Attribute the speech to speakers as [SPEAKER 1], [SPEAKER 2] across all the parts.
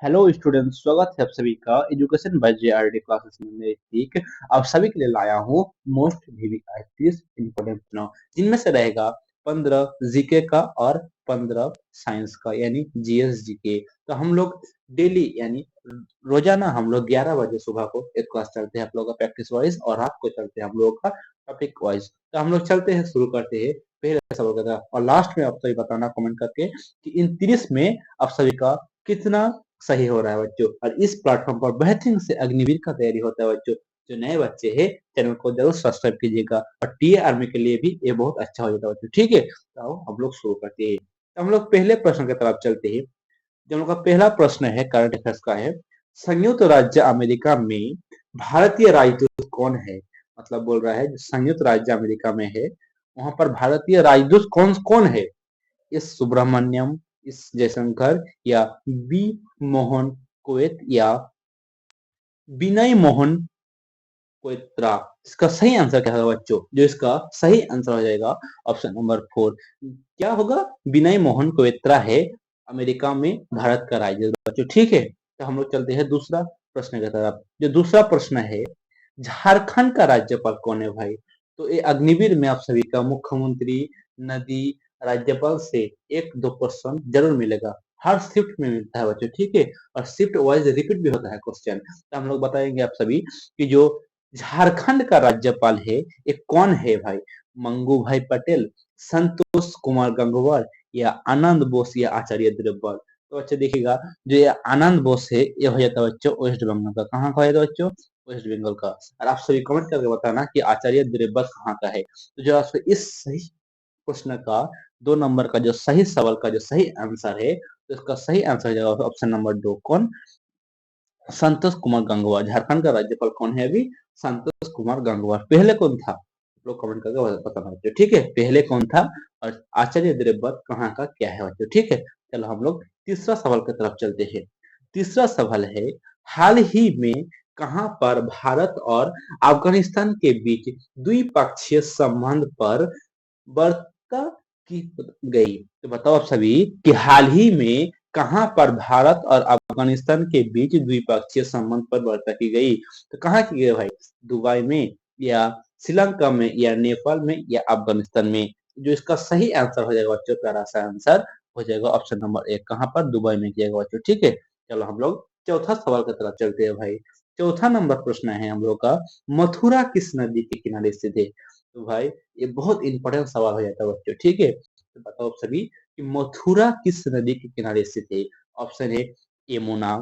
[SPEAKER 1] Hello students, स्वागत है आप सभी का एजुकेशन बाय जेआरडी क्लासेस में। मैं ऋतिक आप सभी के लिए लाया हूँ मोस्ट वीवीआई 30 इंपोर्टेंट चुनाव, जिनमें से रहेगा 15 जीके का और 15 साइंस का यानी जीएस जीके। तो हम लोग डेली यानी रोजाना हम लोग 11 बजे सुबह को एक क्लास चलते हैं आप लोगों का प्रैक्टिस वाइज, और रात को चलते हैं हम लोगों का टॉपिक वाइज। तो हम लोग चलते हैं, शुरू करते हैं पहले सवाल का, और लास्ट में आप सभी बताना कमेंट करके कि इन 30 में आप सभी का कितना सही हो रहा है बच्चों। और इस प्लेटफॉर्म पर बेहतरीन से अग्निवीर का तैयारी होता है बच्चों। जो नए बच्चे हैं चैनल को जरूर सब्सक्राइब कीजिएगा, और टीए आर्मी के लिए भी ये बहुत अच्छा हो जाता है बच्चों। ठीक है, तो हम लोग शुरू करते हैं। तो हम लोग पहले प्रश्न की तरफ चलते हैं। जो हम लोग का पहला प्रश्न है करंट अफेयर्स का है, संयुक्त राज्य अमेरिका में भारतीय राजदूत कौन है। मतलब बोल रहा है जो संयुक्त राज्य अमेरिका में है वहां पर भारतीय राजदूत कौन कौन है। एस सुब्रमण्यम, एस जयशंकर, या बी मोहन कोएत, या विनय मोहन कोएत्रा। इसका सही आंसर क्या होगा बच्चों? जो इसका सही आंसर हो जाएगा ऑप्शन नंबर 4, क्या होगा? विनय मोहन कोएत्रा है अमेरिका में भारत का राजदूत बच्चों। ठीक है, तो हम लोग चलते हैं दूसरा प्रश्न की तरफ। जो दूसरा प्रश्न है, झारखंड का राज्यपाल कौन है भाई? तो ये अग्निवीर में आप सभी का मुख्यमंत्री, नदी, राज्यपाल से एक दो क्वेश्चन जरूर मिलेगा। हर शिफ्ट में मिलता है बच्चों। ठीक है, और शिफ्ट वाइज रिपीट भी होता है क्वेश्चन। तो हम लोग बताएंगे आप सभी कि जो झारखंड का राज्यपाल है ये कौन है भाई? मंगू भाई पटेल, संतोष कुमार गंगवार, या आनंद बोस, या आचार्य देवव्रत। तो बच्चे देखिएगा, जो ये आनंद बोस है ये हो जाता है बच्चों वेस्ट बंगाल का। कहाँ का हो जाता है बच्चों? वेस्ट बंगाल का। और आप सभी कमेंट करके बताना कि आचार्य देवव्रत कहाँ का है। तो जो आपको इस सही प्रश्न का 2 नंबर का जो सही सवाल का जो सही आंसर है, तो इसका सही आंसर हो जाएगा ऑप्शन नंबर 2, कौन? संतोष कुमार गंगवार। झारखंड का राज्यपाल कौन है अभी? संतोष कुमार गंगवार। पहले कौन था? आप लोग कमेंट करके बताना बच्चों। ठीक है, पहले कौन था और आचार्य देवव्रत कहाँ का क्या है बच्चों। ठीक है, चलो हम लोग तीसरा सवाल की तरफ चलते हैं। तीसरा सवाल है, हाल ही में कहां पर भारत और अफगानिस्तान के बीच द्विपक्षीय संबंध पर वार्ता की गई? तो बताओ आप सभी कि हाल ही में कहां पर भारत और अफगानिस्तान के बीच द्विपक्षीय संबंध पर वार्ता की गई? तो कहाँ की गई भाई? दुबई में, या श्रीलंका में, या नेपाल में, या अफगानिस्तान में? जो इसका सही आंसर हो जाएगा बच्चों, प्यारा सा आंसर हो जाएगा ऑप्शन नंबर 1, कहां पर? दुबई में किया गया बच्चों। ठीक है, चलो हम लोग चौथा सवाल की तरफ चलते हैं भाई। चौथा नंबर प्रश्न है हम लोग का, मथुरा किस नदी के किनारे स्थित है? तो भाई ये बहुत इंपॉर्टेंट सवाल हो जाता है बच्चों। ठीक है, तो बताओ आप सभी कि मथुरा किस नदी के किनारे स्थित है? ऑप्शन है यमुना,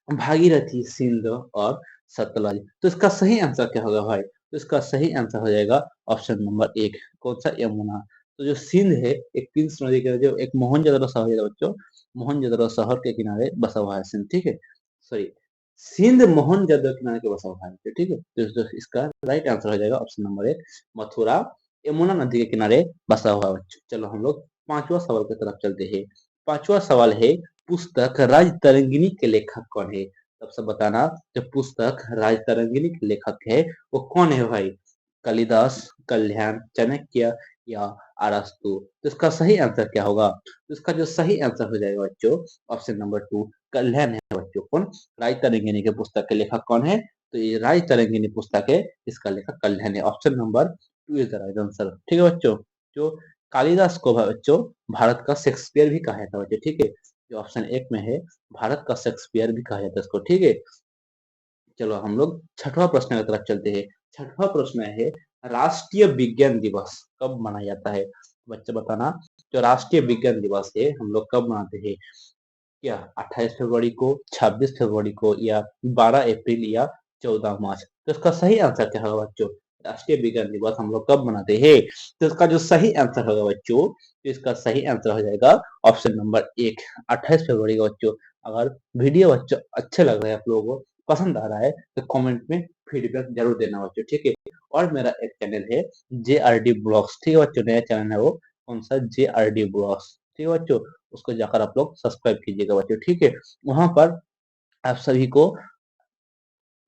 [SPEAKER 1] भागीरथी, सिंध, और सतलज। तो इसका सही आंसर क्या होगा भाई? तो इसका सही आंसर हो जाएगा ऑप्शन नंबर 1, कौन सा? यमुना। तो जो सिंध है एक किस नदी के, जो एक मोहनजोदड़ो शहर है बच्चों, मोहनजोदड़ो शहर के किनारे बसा हुआ है सिंध। ठीक है, सॉरी, सिंध मोहनजोदड़ो के किनारे के बसा हुआ है। ठीक है, तो इसका राइट आंसर हो जाएगा ऑप्शन नंबर 1, मथुरा यमुना नदी के किनारे बसा हुआ है बच्चों। चलो हम लोग पांचवा सवाल की तरफ चलते हैं। पांचवा सवाल है, पुस्तक राज तरंगिणी के लेखक कौन है? तब सब बताना, जो पुस्तक राज तरंगिणी के लेखक है वो कौन है भाई? कालिदास, कल्याण, चाणक्य, या अरस्तु। तो इसका सही आंसर क्या होगा? तो इसका जो सही आंसर हो जाएगा बच्चों ऑप्शन नंबर 2, कल्याण है बच्चों। कौन? राज तरंगिणी के पुस्तक के लेखक कौन है? तो ये राज तरंगिणी पुस्तक है, इसका लेखक कल्याण है। Option number 2 is the right answer. ठीक है बच्चों, जो कालिदास को बच्चों भारत का शेक्सपियर भी कहा जाता है बच्चों। ठीक है, जो ऑप्शन 1 में है भारत का शेक्सपियर भी कहा जाता है इसको। ठीक है, चलो हम लोग छठवां प्रश्न की तरफ चलते हैं। छठवां प्रश्न है, राष्ट्रीय विज्ञान दिवस कब मनाया जाता है? बच्चे बताना, जो राष्ट्रीय विज्ञान दिवस है हम लोग कब मनाते हैं? क्या 28 फरवरी को, 26 फरवरी को, या 12 अप्रैल, या 14 मार्च? तो इसका सही आंसर क्या होगा बच्चों? राष्ट्रीय विज्ञान दिवस हम लोग कब मनाते हैं? तो इसका जो सही आंसर होगा बच्चों, तो इसका सही आंसर हो जाएगा ऑप्शन नंबर 1, 28 फरवरी का बच्चों। अगर वीडियो बच्चों अच्छे लग रहे हैं, आप लोगों को पसंद आ रहा है, तो कमेंट में फीडबैक जरूर देना बच्चों। ठीक है, और मेरा एक चैनल है JRD ब्लॉग्स। ठीक है बच्चों, नया चैनल है वो, कौन सा? JRD blogs. ठीक है बच्चों, उसको जाकर आप लोग सब्सक्राइब कीजिएगा बच्चों। ठीक है, वहां पर आप सभी को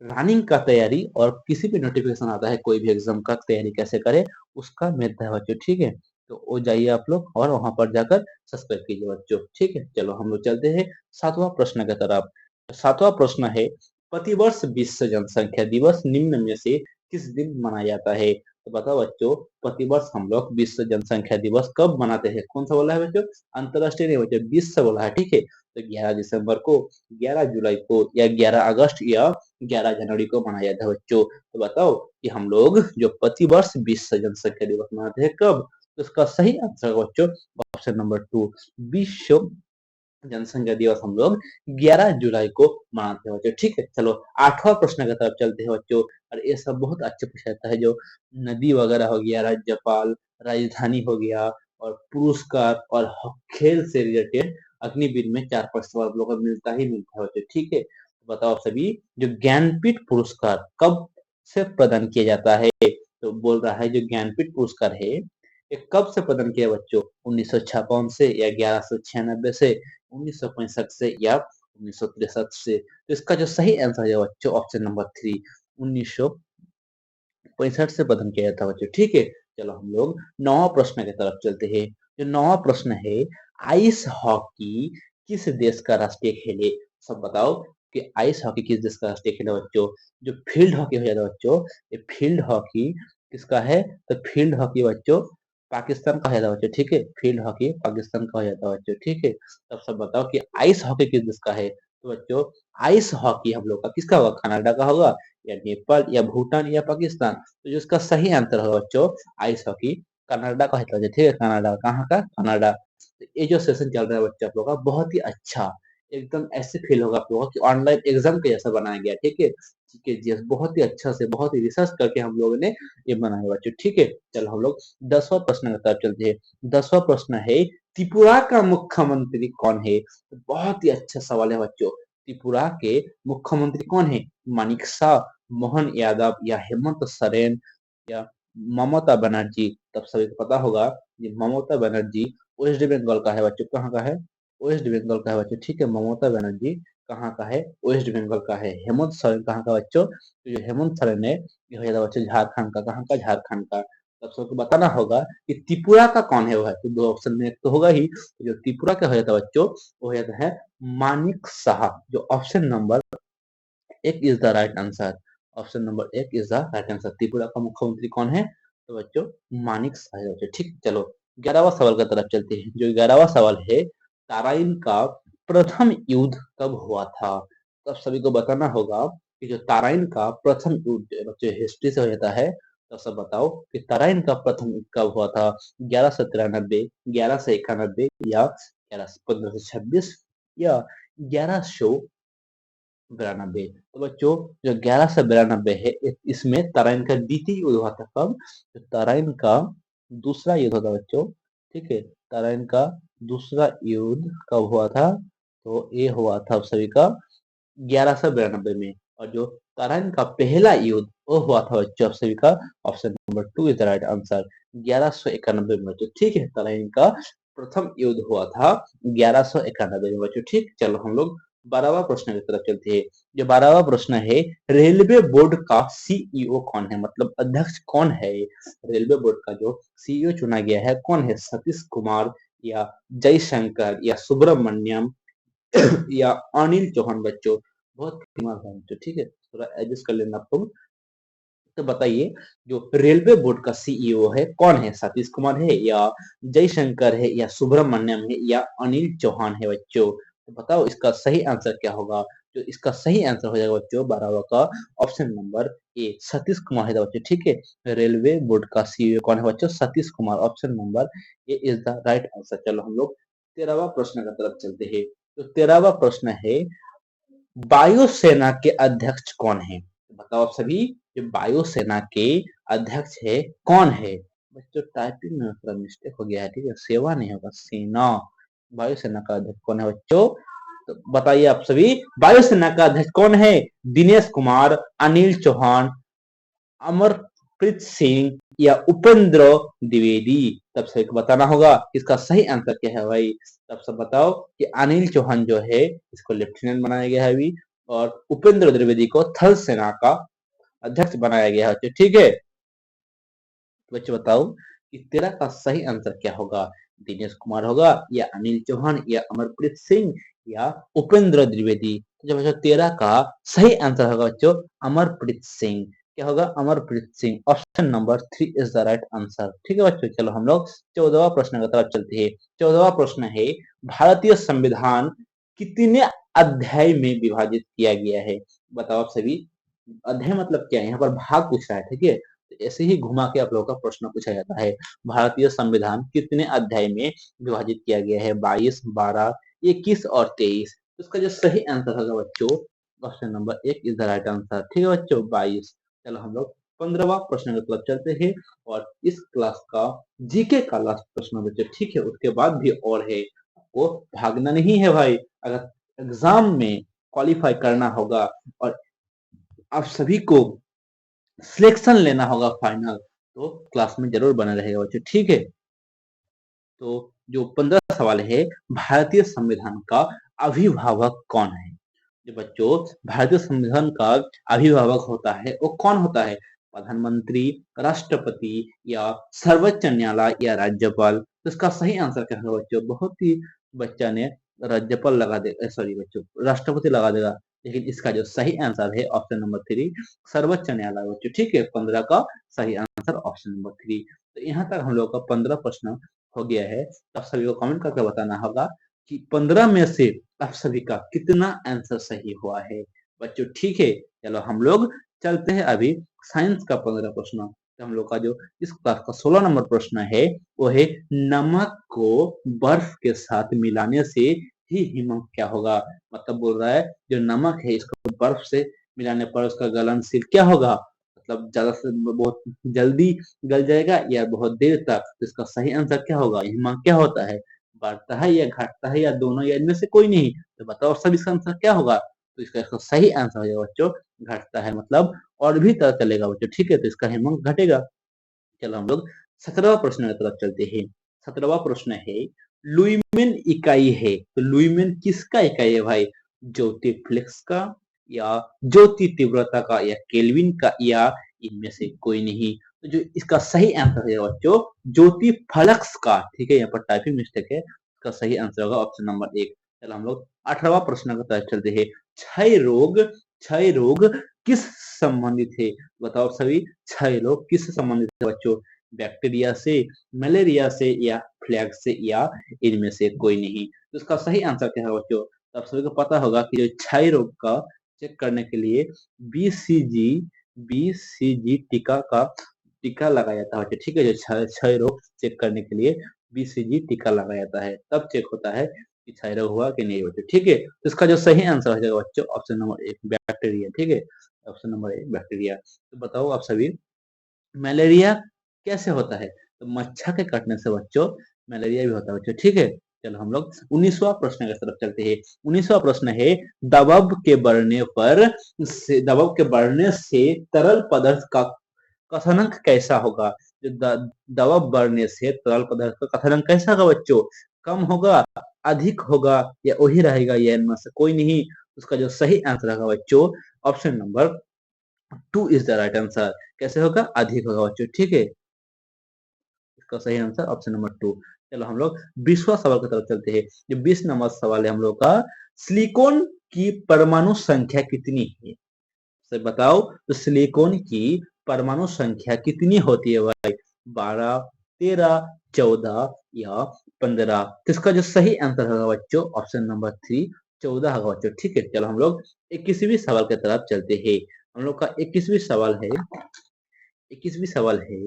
[SPEAKER 1] रनिंग का तैयारी और किसी भी नोटिफिकेशन आता है कोई भी एग्जाम का तैयारी कैसे करें उसका मिलता है बच्चों। ठीक है, तो वो जाइए आप लोग और वहां पर जाकर सब्सक्राइब कीजिए बच्चों। ठीक है, चलो हम लोग चलते हैं सातवां प्रश्न की तरफ। सातवां प्रश्न है, प्रतिवर्ष विश्व जनसंख्या दिवस निम्न में से किस दिन मनाया जाता है? तो बताओ बच्चों, प्रतिवर्ष हम लोग विश्व जनसंख्या दिवस कब मनाते हैं? कौन सा बोला है बच्चों? अंतरराष्ट्रीय नहीं बच्चों, विश्व बोला है। ठीक है, तो 11 दिसंबर को, 11 जुलाई को, या 11 अगस्त, या 11 जनवरी को मनाया जाता है बच्चों। तो बताओ कि हम लोग जो प्रतिवर्ष विश्व जनसंख्या दिवस मनाते हैं कब? तो इसका सही आंसर बच्चों ऑप्शन नंबर 2, विश्व जनसंख्या दिवस हम लोग 11 जुलाई को मनाते हैं बच्चों। ठीक है, चलो आठवां प्रश्न की तरफ चलते हैं बच्चों। और ये सब बहुत अच्छे पूछा जाता है, जो नदी वगैरह हो गया, राज्यपाल, राजधानी हो गया, और पुरस्कार और खेल से रिलेटेड अग्निवीर में 4 प्रश्न आप लोगों को मिलता ही मिलता है बच्चों। ठीक है, तो बताओ सभी, जो ज्ञानपीठ पुरस्कार कब से प्रदान किया जाता है? तो बोल रहा है जो ज्ञानपीठ पुरस्कार है ये कब से प्रदान किया बच्चों? 1956 से, या 1196 से, 1965 से, या 1963 से? तो इसका जो सही आंसर है बच्चों ऑप्शन नंबर 3, 1965 से प्रदान किया जाता है बच्चों। ठीक है, चलो हम लोग नौवां प्रश्न की तरफ चलते हैं। जो नौवां प्रश्न है, आइस हॉकी किस देश का राष्ट्रीय खेल है? सब बताओ कि आइस हॉकी किस देश का राष्ट्रीय खेल है बच्चों? जो फील्ड हॉकी हो जाता है बच्चों, ये फील्ड हॉकी किसका है? तो फील्ड हॉकी बच्चों पाकिस्तान का हो जाता है बच्चों। ठीक है, फील्ड हॉकी पाकिस्तान का हो जाता है बच्चों। ठीक है, तब सब बताओ कि आइस हॉकी किस देश का है? तो बच्चों आइस हॉकी हम लोग का किसका होगा? कनाडा का होगा, या नेपाल, या भूटान, या पाकिस्तान? तो जो इसका सही आंसर होगा बच्चों आइस हॉकी कनाडा का होता है। ठीक है, कनाडा, कहाँ का? कनाडा। तो ये जो सेशन चल रहा है बच्चों आप लोग का बहुत ही अच्छा, एकदम ऐसे फील होगा आप लोगों को कि ऑनलाइन एग्जाम के जैसा बनाया गया। ठीक है, जीके जीएस बहुत ही अच्छा से, बहुत ही रिसर्च करके हम लोगों ने ये बनाया बच्चों। ठीक है, चलो हम लोग 10वां प्रश्न की तरफ चलते हैं। 10वां प्रश्न है, त्रिपुरा का मुख्यमंत्री कौन है? तो बहुत ही अच्छा सवाल है बच्चों। त्रिपुरा के मुख्यमंत्री कौन है? मानिक शाह, मोहन यादव, या हेमंत सोरेन, या ममता बनर्जी? तब सभी को पता होगा ये ममता बनर्जी वेस्ट बंगाल का है बच्चों। कहाँ का है? वेस्ट बंगाल का है बच्चों। ठीक है, ममता बनर्जी कहाँ का है? वेस्ट बंगाल का है। हेमंत सोरेन कहाँ का बच्चों? तो जो हेमंत सोरेन है ये हो जाता है बच्चों झारखंड का। कहाँ का? झारखंड का। तब सबको बताना होगा कि त्रिपुरा का कौन है। वो है तो दो ऑप्शन में एक तो होगा ही, तो जो त्रिपुरा का हो जाता है बच्चों वो हो जाता है मानिक शाह। जो ऑप्शन नंबर एक is the right answer. Option number एक is the right answer. Tripura का मुख्यमंत्री कौन है? तो बच्चों मानिक शाह है बच्चों। ठीक, चलो 11वां सवाल की तरफ चलते हैं। जो 11वां सवाल है, ताराइन का प्रथम युद्ध कब हुआ था? तो सभी को बताना होगा कि जो ताराइन का प्रथम युद्ध बच्चों हिस्ट्री से हो जाता है। तो सब बताओ कि ताराइन का प्रथम युद्ध कब हुआ था? 1193, 1191, या 1526, या 1192? तो बच्चों जो 1192 है इसमें तराइन का द्वितीय युद्ध हुआ था। कब? तो तराइन का दूसरा युद्ध था बच्चों। ठीक है, तराइन का दूसरा युद्ध कब हुआ था? तो ये हुआ था आप सभी का 1192 में। और जो तराइन का पहला युद्ध वो हुआ था बच्चों आप सभी का option number 2 is the right answer, 1191 में बच्चों। ठीक है, तराइन का प्रथम युद्ध हुआ था 1191 में बच्चों। ठीक, चलो हम लोग 12वां प्रश्न की तरफ चलते हैं। जो 12वां प्रश्न है, रेलवे बोर्ड का सीईओ कौन है? मतलब अध्यक्ष कौन है? रेलवे बोर्ड का जो सीईओ चुना गया है कौन है? सतीश कुमार, या जयशंकर, या सुब्रमण्यम, या अनिल चौहान? बच्चों बहुत फेमस है बच्चों। ठीक है, थोड़ा एडजस्ट कर लेना आप लोग। तो बताइए जो रेलवे बोर्ड का सीईओ है कौन है? सतीश कुमार है, या जयशंकर है, या सुब्रमण्यम है, या अनिल चौहान है बच्चों? तो बताओ इसका सही आंसर क्या होगा? जो इसका सही आंसर हो जाएगा बच्चों 12वां का option number A, Satish Kumar है बच्चों। ठीक है, रेलवे बोर्ड का सीईओ कौन है बच्चों? Satish Kumar. Option number A is the right answer. चलो हम लोग 13वां प्रश्न की तरफ चलते हैं। तो 13वां प्रश्न है, वायुसेना के अध्यक्ष कौन है? बताओ आप सभी, जो वायुसेना के अध्यक्ष है कौन है? बच्चों टाइपिंग में थोड़ा मिस्टेक हो गया है। ठीक है, सेवा नहीं होगा, सेना। वायुसेना का अध्यक्ष कौन है बच्चों? तो बताइए आप सभी, वायुसेना का अध्यक्ष कौन है? दिनेश कुमार, अनिल चौहान, अमरप्रीत सिंह, या उपेंद्र द्विवेदी? तब से बताना होगा इसका सही आंसर क्या है भाई। तब सब बताओ कि अनिल चौहान जो है इसको लेफ्टिनेंट बनाया गया है अभी, और उपेंद्र द्विवेदी को थल सेना का अध्यक्ष बनाया गया है। ठीक है, बच्चे बताओ कि तेरा का सही आंसर क्या होगा? दिनेश कुमार होगा या अनिल चौहान या अमरप्रीत सिंह या उपेंद्र द्विवेदी? तो जो बच्चों तेरा का सही आंसर होगा बच्चों अमरप्रीत सिंह। क्या होगा? Amarpreet Singh. Option number 3 is the right answer. ठीक है बच्चों, चलो हम लोग 14वां प्रश्न की तरफ चलते हैं। 14वां प्रश्न है भारतीय संविधान कितने अध्याय में विभाजित किया गया है? बताओ आप सभी। अध्याय मतलब क्या है? यहाँ पर भाग पूछ रहा है, ठीक है। तो ऐसे ही घुमा के आप लोगों का प्रश्न पूछा जाता है। भारतीय संविधान कितने अध्याय में विभाजित किया गया है? 22, 12, 21 और 23। इसका जो सही आंसर होगा बच्चों option number 1 is the right answer. ठीक है बच्चों, 22। चलो हम लोग 15वां प्रश्न की तरफ चलते हैं और इस क्लास का जीके का लास्ट प्रश्न बच्चों, ठीक है। उसके बाद भी और है, आपको भागना नहीं है भाई। अगर एग्जाम में क्वालिफाई करना होगा और आप सभी को सिलेक्शन लेना होगा फाइनल, तो क्लास में जरूर बने रहेगा बच्चों, ठीक है। तो जो 15 सवाल है, भारतीय संविधान का अभिभावक कौन है? जो बच्चों भारतीय संविधान का अभिभावक होता है वो कौन होता है? प्रधानमंत्री, राष्ट्रपति या सर्वोच्च न्यायालय या राज्यपाल? तो इसका सही आंसर क्या होगा बच्चों? बहुत ही बच्चा ने राज्यपाल लगा दे, सॉरी बच्चों राष्ट्रपति लगा देगा, लेकिन इसका जो सही आंसर है ऑप्शन नंबर 3 सर्वोच्च न्यायालय बच्चों, ठीक है। 15 का सही आंसर ऑप्शन नंबर 3। तो यहाँ तक हम लोग का 15 प्रश्न हो गया है। तो आप सभी को कमेंट करके बताना होगा कि 15 में से आप सभी का कितना आंसर सही हुआ है बच्चों, ठीक है। चलो हम लोग चलते हैं अभी साइंस का 15 प्रश्न। तो हम लोग का जो इस क्लास का 16 नंबर प्रश्न है वो है नमक को बर्फ के साथ मिलाने से ही हिमक क्या होगा? मतलब बोल रहा है जो नमक है इसको बर्फ से मिलाने पर उसका गलनशील क्या होगा? मतलब ज्यादा से बहुत जल्दी गल जाएगा या बहुत देर तक? तो इसका सही आंसर क्या होगा? हिमक क्या होता है? बढ़ता है या घटता है या दोनों या इनमें से कोई नहीं? तो बताओ सब इसका आंसर क्या होगा? तो इसका सही आंसर हो जाएगा बच्चों घटता है, मतलब और भी तरह चलेगा बच्चों, ठीक है। तो इसका हिमक घटेगा। चलो हम लोग 17वां प्रश्न की तरफ चलते हैं। 17वां प्रश्न है लुईमेन इकाई है, तो लुईमेन किसका इकाई है भाई? ज्योति फ्लेक्स का या ज्योति तीव्रता का या केल्विन का या इनमें से कोई नहीं? तो जो इसका सही आंसर है बच्चों ज्योति फ्लक्स का, ठीक है। यहाँ पर टाइपिंग मिस्टेक है, इसका सही आंसर होगा ऑप्शन नंबर 1। चलो हम लोग 18वां प्रश्न की तरफ चलते हैं। क्षय रोग किस संबंधित है? बताओ सभी, क्षय रोग किस संबंधित है बच्चों? बैक्टीरिया से, मलेरिया से या फ्लैग से या इनमें से कोई नहीं? तो इसका सही आंसर क्या है बच्चों? तो आप सभी को पता होगा कि जो क्षय रोग का चेक करने के लिए बीसीजी बीसीजी टीका लगाया जाता है, ठीक है। जो क्षय रोग चेक करने के लिए बीसीजी टीका लगाया जाता है, तब चेक होता है कि क्षय रोग हुआ कि नहीं बच्चों, ठीक है। तो इसका जो सही आंसर हो जाएगा बच्चों ऑप्शन नंबर 1 बैक्टीरिया, ठीक है। Option number 1 bacteria. तो बताओ आप सभी मलेरिया कैसे होता है? तो मच्छर के काटने से बच्चों मलेरिया भी होता है बच्चों, ठीक है। चलो हम लोग 19वां प्रश्न की तरफ चलते हैं। 19वां प्रश्न है दबाव के बढ़ने से तरल पदार्थ का कथनांक कैसा होगा? जो दबाव बढ़ने से तरल पदार्थ का कथनांक कैसा होगा बच्चों? कम होगा, अधिक होगा या वही रहेगा या इनमें से कोई नहीं? उसका जो सही आंसर होगा बच्चों option number 2 is the right answer. कैसे होगा? अधिक होगा बच्चों, ठीक है। इसका सही आंसर ऑप्शन नंबर 2। चलो हम लोग 20वां सवाल की तरफ चलते हैं। जो 20 नंबर सवाल है हम लोग का, सिलिकॉन की परमाणु संख्या कितनी है? से बताओ तो सिलिकॉन की परमाणु संख्या कितनी होती है भाई? 12, 13, 14 या 15? तो इसका जो सही आंसर होगा बच्चों ऑप्शन नंबर 3 14 होगा बच्चों, ठीक है। चलो हम लोग 21वीं सवाल की तरफ चलते हैं। हम लोग का 21वीं सवाल है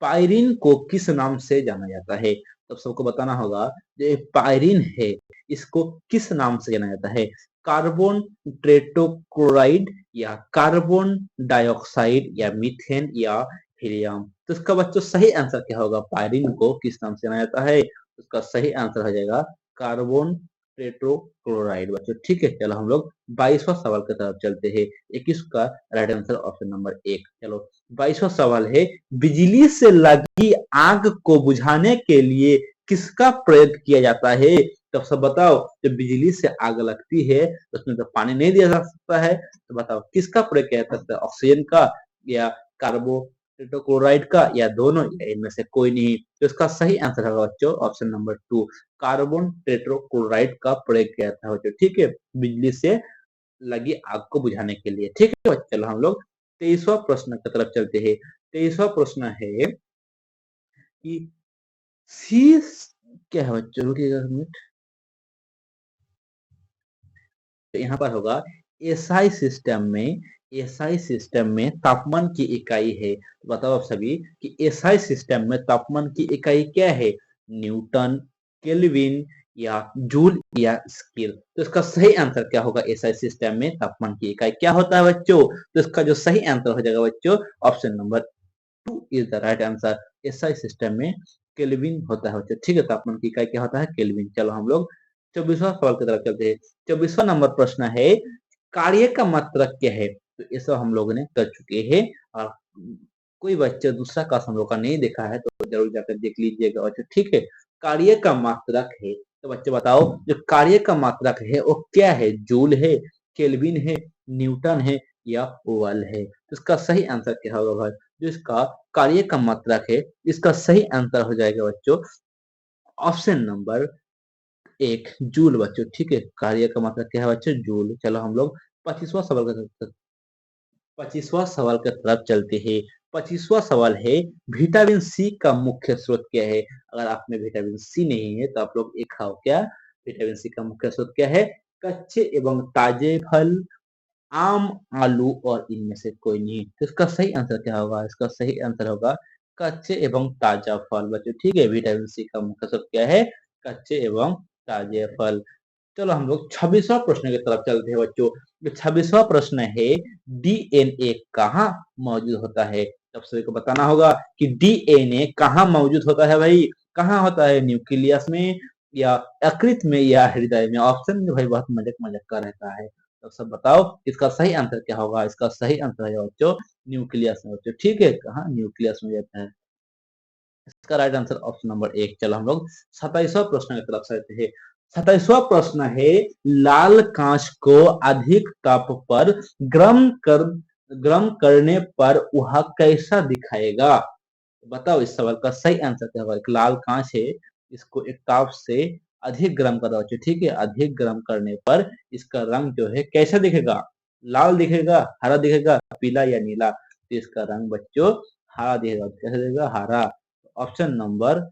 [SPEAKER 1] पायरीन को किस नाम से जाना जाता है? तो सबको बताना होगा जो पायरीन है इसको किस नाम से जाना जाता है? कार्बन टेट्राक्लोराइड या कार्बन डाइऑक्साइड या मीथेन या हीलियम? तो इसका बच्चों सही आंसर क्या होगा? पायरीन को किस नाम से जाना जाता है? उसका सही आंसर हो जाएगा कार्बन टेट्राक्लोराइड बच्चों, ठीक है। चलो हम लोग 22वां सवाल की तरफ चलते हैं। 21 का राइट आंसर ऑप्शन नंबर 1। चलो 22वां सवाल है बिजली से लगी आग को बुझाने के लिए किसका प्रयोग किया जाता है? तो सब बताओ, जब बिजली से आग लगती है तो उसमें तो पानी नहीं दिया जा सकता है, तो बताओ किसका प्रयोग किया जा सकता है? ऑक्सीजन का या कार्बो टेट्राक्लोराइड का या दोनों या इनमें से कोई नहीं। तो इसका सही आंसर होगा बच्चों ऑप्शन नंबर 2, कार्बन टेट्राक्लोराइड का प्रयोग किया था बच्चों, ठीक है, बिजली से लगी आग को बुझाने के लिए। ठीक है बच्चों, चलो हम लोग 23वां प्रश्न की तरफ चलते हैं। 23वां प्रश्न है कि सी क्या है बच्चों, रुकिएगा एक मिनट। तो यहाँ पर होगा एसआई सिस्टम में, एसआई सिस्टम में तापमान की इकाई है। तो बताओ आप सभी कि एसआई सिस्टम में तापमान की इकाई क्या है, न्यूटन, केल्विन या जूल या स्केल। तो इसका सही आंसर क्या होगा, एसआई सिस्टम में तापमान की इकाई क्या होता है बच्चों। तो इसका जो सही आंसर हो जाएगा बच्चों option number 2 is the right answer. SI system में केल्विन होता है बच्चों, ठीक है, तापमान की इकाई क्या होता है, केल्विन। चलो हम लोग 24वां सवाल की तरफ चलते हैं। 24वां नंबर प्रश्न है कार्य का मात्रक क्या है। तो ये सब हम लोगों ने कर चुके हैं, और कोई बच्चा दूसरा क्लास हम लोग का नहीं देखा है तो जरूर जाकर देख लीजिएगा बच्चों, ठीक है। कार्य का मात्रक है, तो बच्चे बताओ जो कार्य का मात्रक है वो क्या है, जूल है, केल्विन है, न्यूटन है या ओवल है। तो इसका सही आंसर क्या होगा भाई, जो इसका कार्य का मात्रक है इसका सही आंसर हो जाएगा बच्चों ऑप्शन नंबर 1 जूल बच्चों, ठीक है। कार्य का मात्रक क्या है बच्चों, जूल। चलो हम लोग 25वां सवाल का 25वां सवाल की तरफ चलते हैं। 25वां सवाल है विटामिन सी का मुख्य स्रोत क्या है। अगर आप में विटामिन सी नहीं है तो आप लोग एक खाओ क्या, विटामिन सी का मुख्य स्रोत क्या है, कच्चे एवं ताजे फल, आम, आलू और इनमें से कोई नहीं। तो इसका सही आंसर क्या होगा, इसका सही आंसर होगा कच्चे एवं ताजा फल बच्चों, ठीक है। विटामिन सी का मुख्य स्रोत क्या है, कच्चे एवं ताजे फल। चलो हम लोग 26वां प्रश्न की तरफ चलते हैं बच्चों। 26वां प्रश्न है डीएनए कहाँ मौजूद होता है। अब सभी को बताना होगा कि डीएनए कहाँ मौजूद होता है भाई, कहाँ होता है, न्यूक्लियस में या यकृत में या हृदय में। ऑप्शन में भाई बहुत मजाक मजाक का रहता है, तो सब बताओ इसका सही आंसर क्या होगा। इसका सही आंसर है बच्चों न्यूक्लियस में बच्चों, ठीक है, कहाँ न्यूक्लियस में जाता है। इसका राइट आंसर ऑप्शन नंबर 1। चलो हम लोग 27वां प्रश्न की तरफ चलते हैं। 27वां प्रश्न है लाल कांच को अधिक ताप पर गर्म कर गर्म करने पर वह कैसा दिखाएगा। बताओ इस सवाल का सही आंसर क्या होगा। एक लाल कांच है, इसको एक ताप से अधिक गर्म कर दो, ठीक है, अधिक गर्म करने पर इसका रंग जो है कैसा दिखेगा, लाल दिखेगा, हरा दिखेगा, पीला या नीला। तो इसका रंग बच्चों हरा दिखेगा, कैसा दिखेगा, हरा। Option number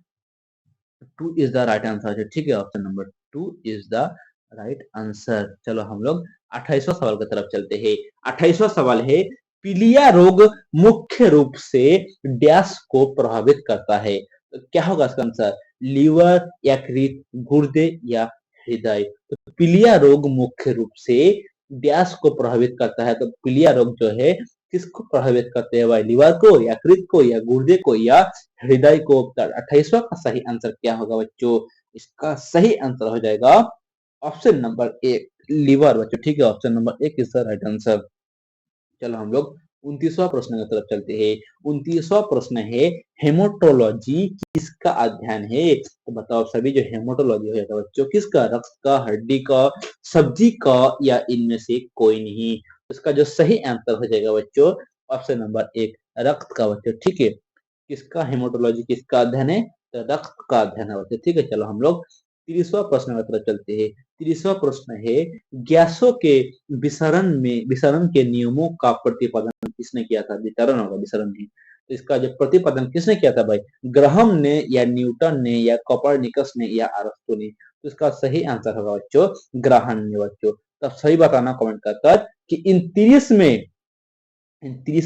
[SPEAKER 1] 2 is the right answer है, ठीक है, option number 2 is the right answer. चलो हम लोग 28वां सवाल की तरफ चलते हैं। 28वां सवाल है पीलिया रोग मुख्य रूप से डैश को प्रभावित करता है। तो क्या होगा इसका आंसर, लीवर, यकृत, गुर्दे या हृदय। तो पीलिया रोग मुख्य रूप से डैश को प्रभावित करता है। तो पीलिया रोग जो है किसको प्रभावित करते हैं भाई, लीवर को, यकृत को या गुर्दे को या हृदय को। 28वां का सही आंसर क्या होगा बच्चों, इसका सही आंसर हो जाएगा ऑप्शन नंबर 1 लीवर बच्चों, ठीक है, option number 1 is the right answer. चलो हम लोग 29वां प्रश्न की तरफ चलते हैं। 29वां प्रश्न है हेमोटोलॉजी किसका अध्ययन है। तो बताओ सभी जो हेमोटोलॉजी हो जाता है बच्चों किसका, रक्त का, हड्डी का, सब्जी का या इनमें से कोई नहीं। इसका जो सही आंसर हो जाएगा बच्चों ऑप्शन नंबर 1 रक्त का बच्चों, ठीक है। किसका हेमोटोलॉजी किसका अध्ययन है, तो रक्त का अध्ययन है बच्चों, ठीक है। चलो हम लोग 30वां प्रश्न की तरफ चलते हैं। 30वां प्रश्न है गैसों के विसरण के नियमों का प्रतिपादन किसने किया था, वितरण होगा, विसरण नहीं। तो इसका जो प्रतिपादन किसने किया था भाई, ग्राहम ने या न्यूटन ने या कोपरनिकस ने या अरस्तु ने। तो इसका सही आंसर होगा बच्चों ग्राहम ने बच्चों। तब सही बताना कमेंट कर कि इन 30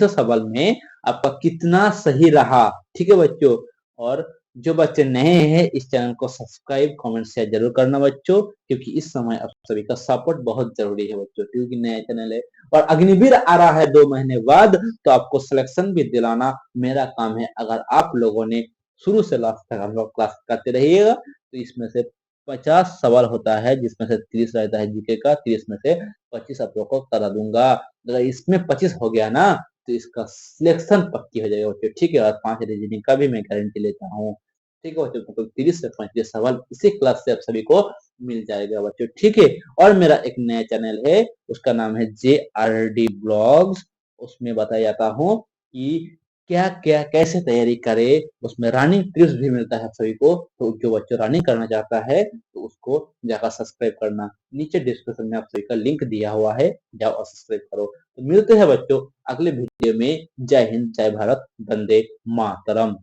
[SPEAKER 1] सवाल में आपका कितना सही रहा, ठीक है बच्चों। और जो बच्चे नए हैं इस चैनल को सब्सक्राइब कमेंट शेयर जरूर करना बच्चों, क्योंकि इस समय आप सभी का सपोर्ट बहुत जरूरी है बच्चों, क्योंकि नया चैनल है और अग्निवीर आ रहा है 2 महीने बाद, तो आपको सिलेक्शन भी दिलाना मेरा काम है। अगर आप लोगों ने शुरू से लास्ट तक हम लोग क्लास करते रहिएगा तो इसमें से 50 सवाल होता है, जिसमें से 30 रहता है जीके का, 30 में से 25 आप लोग को करा दूंगा। अगर इसमें 25 हो गया ना तो इसका सिलेक्शन पक्की हो जाएगा बच्चों, ठीक है। और 5 रीजनिंग का भी मैं गारंटी लेता हूँ, ठीक है बच्चों। तो 30 से 35 सवाल इसी क्लास से आप सभी को मिल जाएगा बच्चों, ठीक है। और मेरा एक नया चैनल है उसका नाम है JRD ब्लॉग्स, उसमें बताया जाता हूँ कि क्या-क्या कैसे तैयारी करें, उसमें रनिंग टिप्स भी मिलता है आप सभी को, तो जो बच्चा रनिंग करना चाहता है, तो उसको जाकर सब्सक्राइब करना। नीचे डिस्क्रिप्शन में आप सभी का लिंक दिया हुआ है, जाओ और सब्सक्राइब करो। तो मिलते हैं बच्चों अगले वीडियो में। जय हिंद, जय भारत, वंदे मातरम।